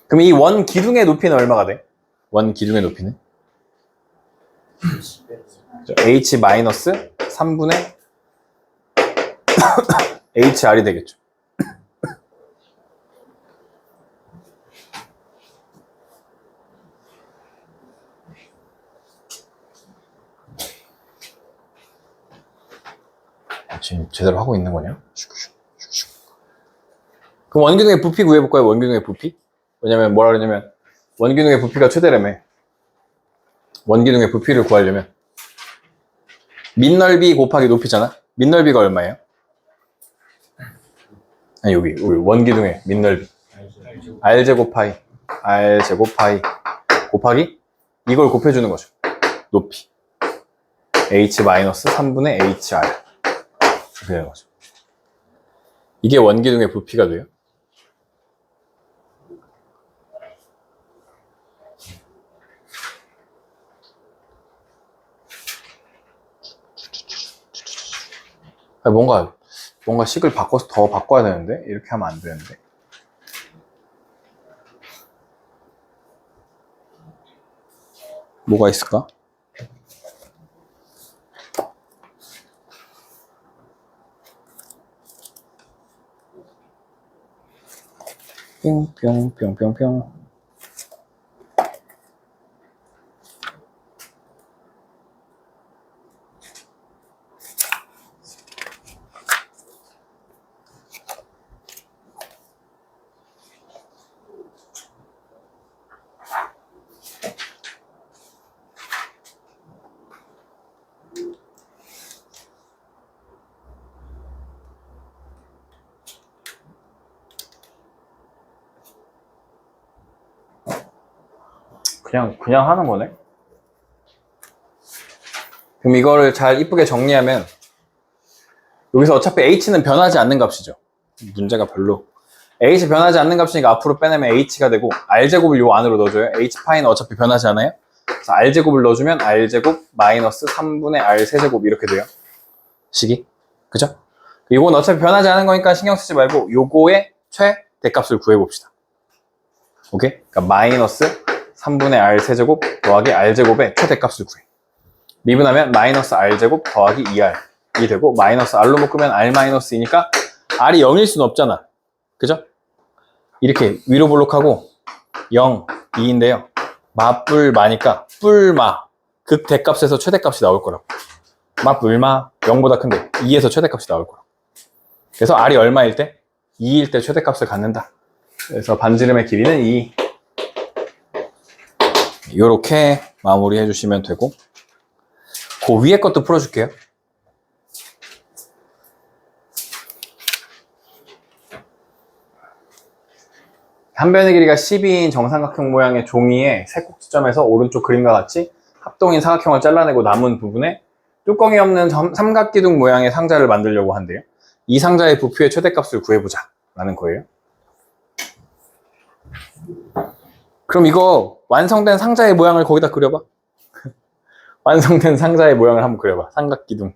그럼 이 원 기둥의 높이는 얼마가 돼? 원 기둥의 높이는? h 마이너스 3분의 hr이 되겠죠. 지금 제대로 하고 있는 거냐? 그럼 원기둥의 부피 구해볼까요? 원기둥의 부피? 왜냐면 뭐라 그러냐면 원기둥의 부피가 최대라며. 원기둥의 부피를 구하려면 밑넓이 곱하기 높이잖아. 밑넓이가 얼마예요? 아니 여기 우리 원기둥의 밑넓이 r제곱 파이 r제곱 파이 곱하기 이걸 곱해주는 거죠. 높이 h 마이너스 3분의 hr 이렇게 되는 거죠. 이게 원기둥의 부피가 돼요. 뭔가 식을 바꿔서 더 바꿔야 되는데 이렇게 하면 안 되는데. 뭐가 있을까? 뿅뿅뿅뿅뿅. 그냥 하는 거네. 그럼 이거를 잘 이쁘게 정리하면 여기서 어차피 h는 변하지 않는 값이죠. 문제가 별로 h 변하지 않는 값이니까 앞으로 빼내면 h가 되고 r제곱을 요 안으로 넣어줘요. h파이는 어차피 변하지 않아요. 그래서 r제곱을 넣어주면 r제곱 마이너스 3분의 r 세제곱 이렇게 돼요. 식이. 그죠? 이건 어차피 변하지 않은 거니까 신경 쓰지 말고 요거의 최대값을 구해봅시다. 오케이? 그러니까 마이너스 3분의 r 세제곱 더하기 r제곱의 최대값을 구해. 미분하면 마이너스 r제곱 더하기 2r이 되고 마이너스 r로 묶으면 r 마이너스 2니까 r이 0일 수는 없잖아. 그죠? 이렇게 위로 볼록하고 0, 2인데요. 마뿔마니까 뿔마 극대값에서 최대값이 나올 거라고. 마뿔마 0보다 큰데 2에서 최대값이 나올 거라고. 그래서 r이 얼마일 때? 2일 때 최대값을 갖는다. 그래서 반지름의 길이는 2. 이렇게 마무리해 주시면 되고 그 위에 것도 풀어줄게요. 한 변의 길이가 12인 정삼각형 모양의 종이에 세 꼭지점에서 오른쪽 그림과 같이 합동인 사각형을 잘라내고 남은 부분에 뚜껑이 없는 삼각기둥 모양의 상자를 만들려고 한대요. 이 상자의 부피의 최대값을 구해보자 라는 거예요. 그럼 이거 완성된 상자의 모양을 거기다 그려봐. 완성된 상자의 모양을 한번 그려봐. 삼각기둥.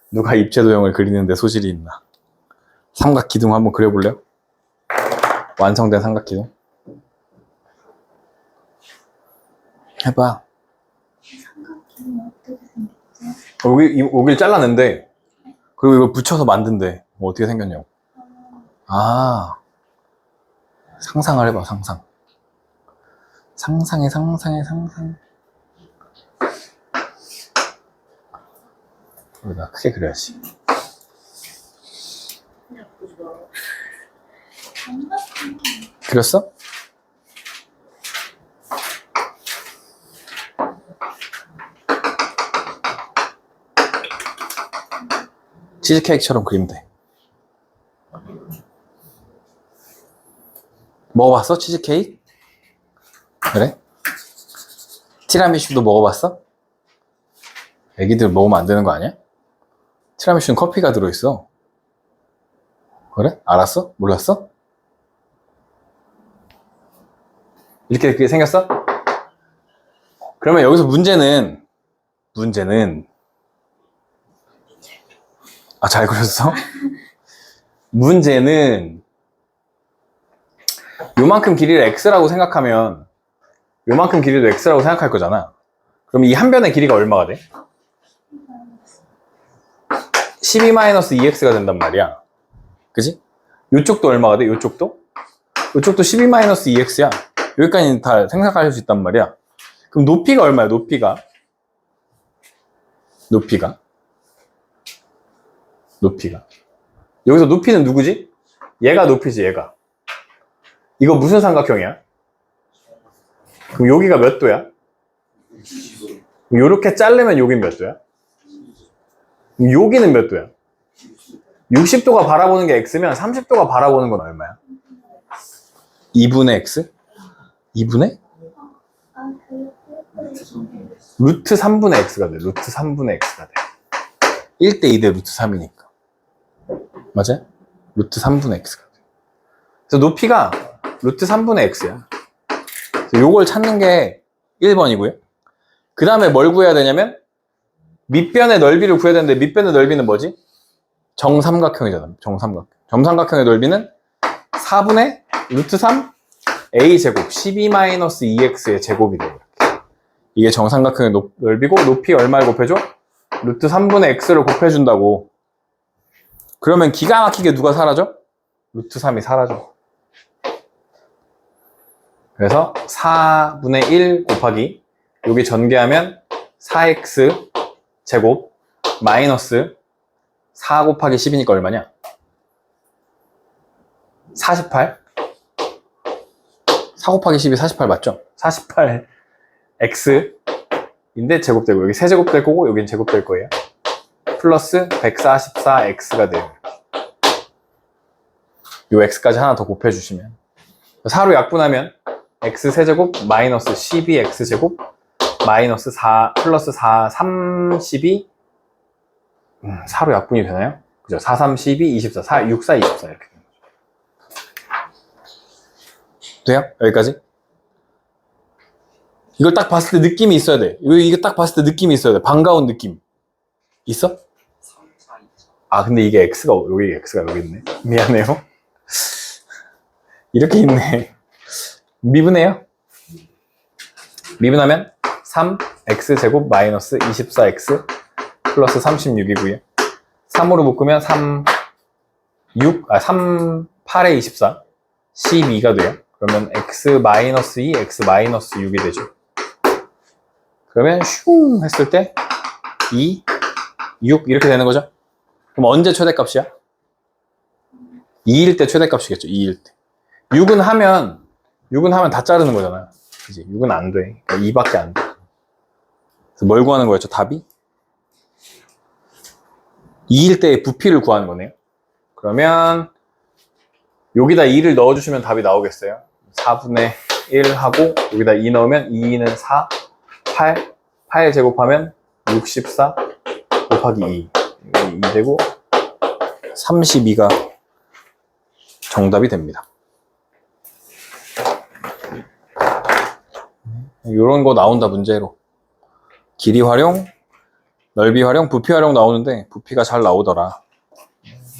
누가 입체도형을 그리는데 소질이 있나. 삼각기둥 한번 그려볼래요? 완성된 삼각기둥. 해봐. 삼각형은 어떻게 생겼죠? 여기를 잘라낸대. 그리고 이걸 붙여서 만든대. 어떻게 생겼냐고. 아. 상상을 해봐, 상상. 상상해. 여기다 크게 그려야지. 그렸어? 치즈케이크처럼 그리면 돼. 먹어봤어? 치즈케이크? 그래? 티라미슈도 먹어봤어? 애기들 먹으면 안 되는 거 아니야? 티라미슈는 커피가 들어있어. 그래? 알았어? 몰랐어? 이렇게 생겼어? 그러면 여기서 문제는 잘 그렸어? 문제는 요만큼 길이를 x라고 생각하면 요만큼 길이도 x라고 생각할 거잖아. 그럼 이 한 변의 길이가 얼마가 돼? 12-2x가 된단 말이야. 그지? 요쪽도 얼마가 돼? 요쪽도? 요쪽도 12-2x야. 여기까지는 다 생각할 수 있단 말이야. 그럼 높이가 얼마야? 높이가 여기서 높이는 누구지? 얘가 높이지, 얘가. 이거 무슨 삼각형이야? 그럼 여기가 몇 도야? 요렇게 자르면 여긴 몇 도야? 그럼 여기는 몇 도야? 60도가 바라보는 게 x면 30도가 바라보는 건 얼마야? 2분의 x? 2분의? 루트 3분의 x가 돼. 루트 3분의 x가 돼. 1대 2대 루트 3이니까. 맞아요? 루트 3분의 x가 돼. 그래서 높이가 루트 3분의 x야. 요걸 찾는 게 1번이고요. 그 다음에 뭘 구해야 되냐면 밑변의 넓이를 구해야 되는데 밑변의 넓이는 뭐지? 정삼각형이잖아. 정삼각형의 넓이는 4분의 루트 3 a제곱 12-2x의 제곱이 돼요. 이게 정삼각형의 넓이고 높이 얼마를 곱해줘? 루트 3분의 x를 곱해준다고. 그러면 기가 막히게 누가 사라져? 루트 3이 사라져. 그래서 4분의 1 곱하기 여기 전개하면 4x 제곱 마이너스 4 곱하기 10이니까 얼마냐? 48? 4 곱하기 10이 48 맞죠? 48x인데 제곱되고 여기 세제곱 될 거고 여긴 제곱 될 거예요. 플러스 144x가 돼요. 요 x까지 하나 더 곱해주시면 4로 약분하면 x 세제곱 마이너스 12x 제곱 마이너스 4 플러스 4 32 4로 약분이 되나요? 그죠? 4, 3, 12, 24 4, 6, 4, 24 이렇게 돼요? 여기까지? 이걸 딱 봤을 때 느낌이 있어야 돼. 이거 딱 봤을 때 느낌이 있어야 돼. 반가운 느낌 있어? 3, 4, 2, 4. 아 근데 이게 x가 여기 있네. 미안해요. 이렇게 있네. 미분해요. 미분하면 3x 제곱 마이너스 24x 플러스 36이고요. 3으로 묶으면 3, 8에 24 12가 돼요. 그러면 x 마이너스 2 x 마이너스 6이 되죠. 그러면 슝 했을 때 2, 6 이렇게 되는 거죠. 그럼 언제 최대값이야? 2일 때 최대값이겠죠. 2일 때. 6은 하면 다 자르는 거잖아. 그지? 6은 안 돼. 그러니까 2밖에 안 돼. 그래서 뭘 구하는 거였죠? 답이? 2일 때의 부피를 구하는 거네요. 그러면 여기다 2를 넣어주시면 답이 나오겠어요. 4분의 1 하고 여기다 2 넣으면 2는 4, 8 제곱하면 64 곱하기 2 2 되고 32가 정답이 됩니다. 이런 거 나온다 문제로. 길이 활용, 넓이 활용, 부피 활용 나오는데 부피가 잘 나오더라.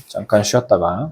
잠깐 쉬었다가